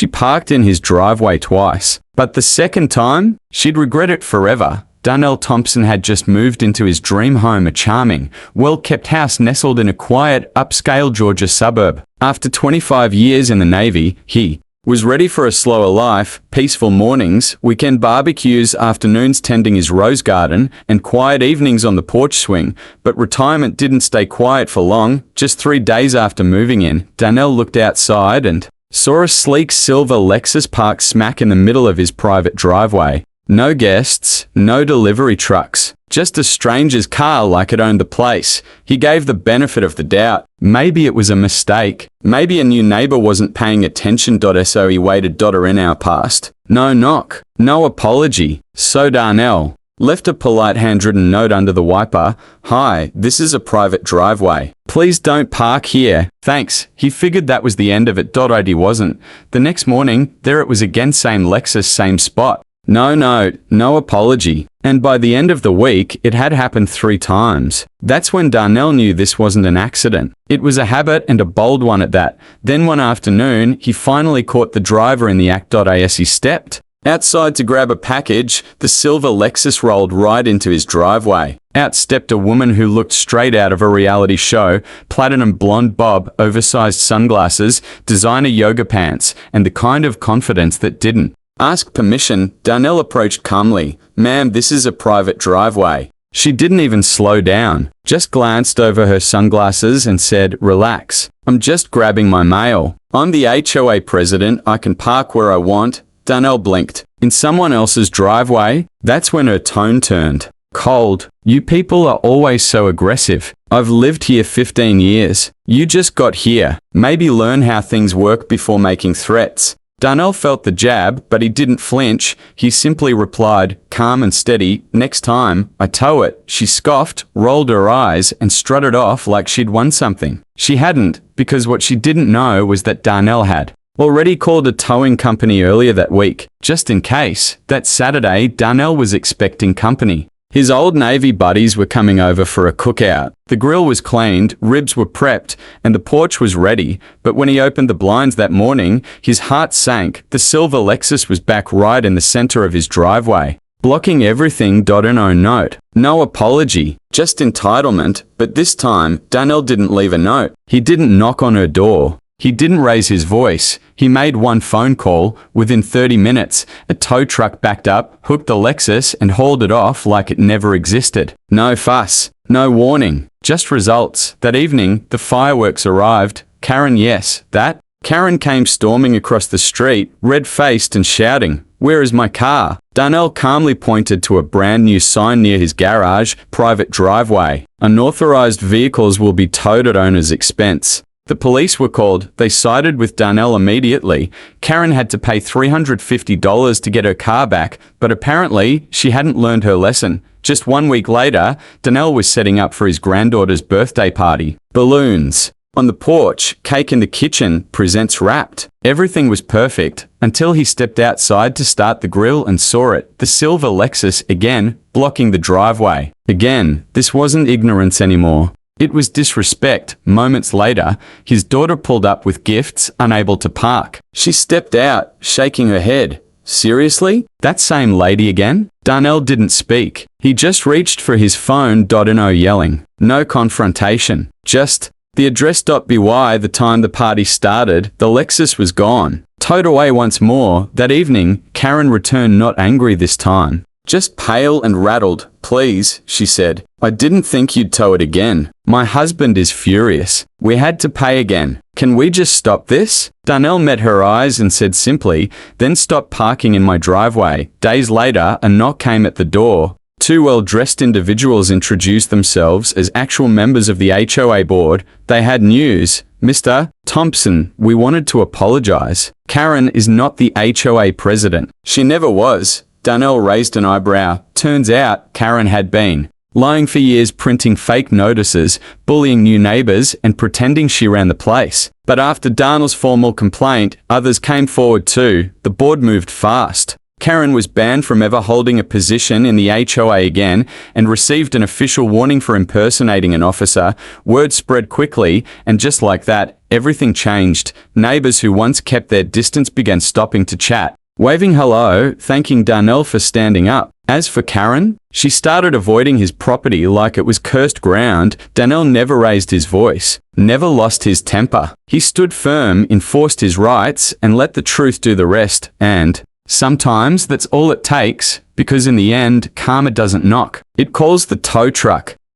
She parked in his driveway twice, but the second time, she'd regret it forever. Darnell Thompson had just moved into his dream home, a charming, well-kept house nestled in a quiet, upscale Georgia suburb. After 25 years in the Navy, he was ready for a slower life, peaceful mornings, weekend barbecues, afternoons tending his rose garden, and quiet evenings on the porch swing. But retirement didn't stay quiet for long. Just 3 days after moving in, Darnell looked outside and saw a sleek silver Lexus parked smack in the middle of his private driveway. No guests, no delivery trucks, just a stranger's car like it owned the place. He gave the benefit of the doubt. Maybe it was a mistake. Maybe a new neighbor wasn't paying attention. So he waited. An hour passed. No knock, no apology. So Darnell left a polite handwritten note under the wiper. Hi, this is a private driveway. Please don't park here. Thanks. He figured that was the end of it. It wasn't. The next morning, there it was again, same Lexus, same spot. No note, no apology. And by the end of the week, it had happened 3 times. That's when Darnell knew this wasn't an accident. It was a habit, and a bold one at that. Then one afternoon, he finally caught the driver in the act. As he stepped outside to grab a package, the silver Lexus rolled right into his driveway. Out stepped a woman who looked straight out of a reality show, platinum blonde bob, oversized sunglasses, designer yoga pants, and the kind of confidence that didn't ask permission. Darnell approached calmly. Ma'am, this is a private driveway. She didn't even slow down, just glanced over her sunglasses and said, relax. I'm just grabbing my mail. I'm the HOA president. I can park where I want. Darnell blinked. In someone else's driveway? That's when her tone turned cold. You people are always so aggressive. I've lived here 15 years. You just got here. Maybe learn how things work before making threats. Darnell felt the jab, but he didn't flinch. He simply replied, calm and steady, next time, I tow it. She scoffed, rolled her eyes, and strutted off like she'd won something. She hadn't, because what she didn't know was that Darnell had already called a towing company earlier that week, just in case. That Saturday, Darnell was expecting company. His old Navy buddies were coming over for a cookout. The grill was cleaned, ribs were prepped, and the porch was ready. But when he opened the blinds that morning, his heart sank. The silver Lexus was back right in the center of his driveway, blocking everything. No note, no apology, just entitlement. But this time, Darnell didn't leave a note. He didn't knock on her door. He didn't raise his voice. He made one phone call. Within 30 minutes, a tow truck backed up, hooked the Lexus, and hauled it off like it never existed. No fuss, no warning, just results. That evening, the fireworks arrived. Karen, yes, that. Karen came storming across the street, red-faced and shouting, "Where is my car?" Darnell calmly pointed to a brand new sign near his garage, private driveway. Unauthorized vehicles will be towed at owner's expense. The police were called. They sided with Darnell immediately. Karen had to pay $350 to get her car back, but apparently she hadn't learned her lesson. Just 1 week later, Darnell was setting up for his granddaughter's birthday party. Balloons on the porch, cake in the kitchen, presents wrapped. Everything was perfect until he stepped outside to start the grill and saw it, the silver Lexus again, blocking the driveway. Again, this wasn't ignorance anymore. It was disrespect. Moments later, his daughter pulled up with gifts, unable to park. She stepped out, shaking her head. Seriously? That same lady again? Darnell didn't speak. He just reached for his phone. No yelling. No confrontation. Just the address. By the time the party started, the Lexus was gone. Towed away once more. That evening, Karen returned, not angry this time, just pale and rattled. Please, she said. I didn't think you'd tow it again. My husband is furious. We had to pay again. Can we just stop this? Darnell met her eyes and said simply, then stop parking in my driveway. Days later, a knock came at the door. 2 well-dressed individuals introduced themselves as actual members of the HOA board. They had news. Mr. Thompson, we wanted to apologize. Karen is not the HOA president. She never was. Darnell raised an eyebrow. Turns out, Karen had been lying for years, printing fake notices, bullying new neighbors, and pretending she ran the place. But after Darnell's formal complaint, others came forward too. The board moved fast. Karen was banned from ever holding a position in the HOA again and received an official warning for impersonating an officer. Word spread quickly, and just like that, everything changed. Neighbors who once kept their distance began stopping to chat, waving hello, thanking Darnell for standing up. As for Karen, she started avoiding his property like it was cursed ground. Darnell never raised his voice, never lost his temper. He stood firm, enforced his rights, and let the truth do the rest. And sometimes that's all it takes, because in the end, karma doesn't knock. It calls the tow truck.